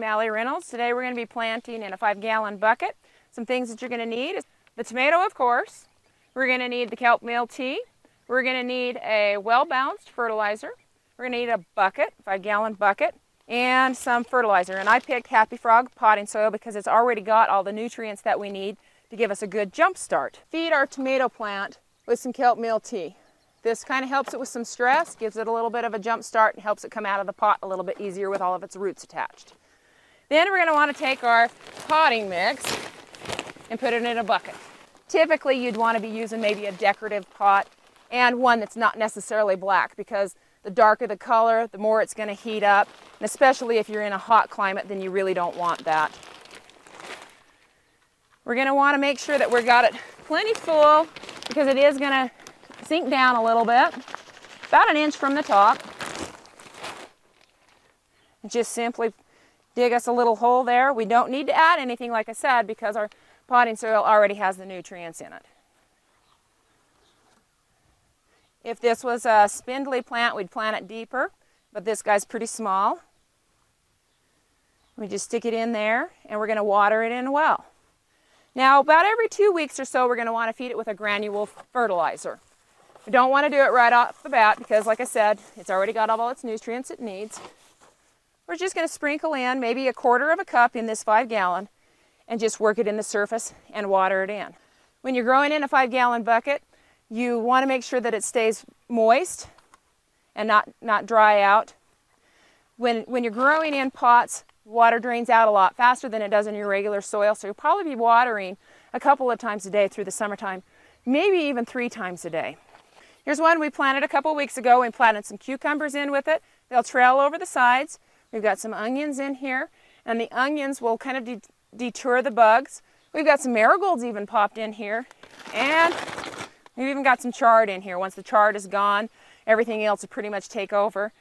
I'm Reynolds. Today we're going to be planting in a 5-gallon bucket. Some things that you're going to need is the tomato, of course. We're going to need the Kelp Meal Tea. We're going to need a well-balanced fertilizer. We're going to need a bucket, 5-gallon bucket, and some fertilizer. And I picked Happy Frog potting soil because it's already got all the nutrients that we need to give us a good jump start. Feed our tomato plant with some Kelp Meal Tea. This kind of helps it with some stress, gives it a little bit of a jump start, and helps it come out of the pot a little bit easier with all of its roots attached. Then we're going to want to take our potting mix and put it in a bucket. Typically you'd want to be using maybe a decorative pot and one that's not necessarily black, because the darker the color, the more it's going to heat up, and especially if you're in a hot climate, then you really don't want that. We're going to want to make sure that we've got it plenty full, because it is going to sink down a little bit, about an inch from the top. Just simply dig us a little hole there. We don't need to add anything, like I said, because our potting soil already has the nutrients in it. If this was a spindly plant, we'd plant it deeper, but this guy's pretty small. We just stick it in there, and we're going to water it in well. Now, about every 2 weeks or so, we're going to want to feed it with a granule fertilizer. We don't want to do it right off the bat because, like I said, it's already got all its nutrients it needs. We're just going to sprinkle in maybe 1/4 of a cup in this 5-gallon and just work it in the surface and water it in. When you're growing in a 5-gallon bucket, you want to make sure that it stays moist and not dry out. When you're growing in pots, water drains out a lot faster than it does in your regular soil, so you'll probably be watering a couple of times a day through the summertime, maybe even 3 times a day. Here's one we planted a couple weeks ago. We planted some cucumbers in with it. They'll trail over the sides. We've got some onions in here, and the onions will kind of deter the bugs. We've got some marigolds even popped in here, and we've even got some chard in here. Once the chard is gone, everything else will pretty much take over.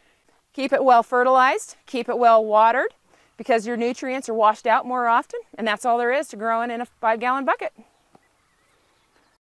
Keep it well fertilized, keep it well watered, because your nutrients are washed out more often, and that's all there is to growing in a 5-gallon bucket.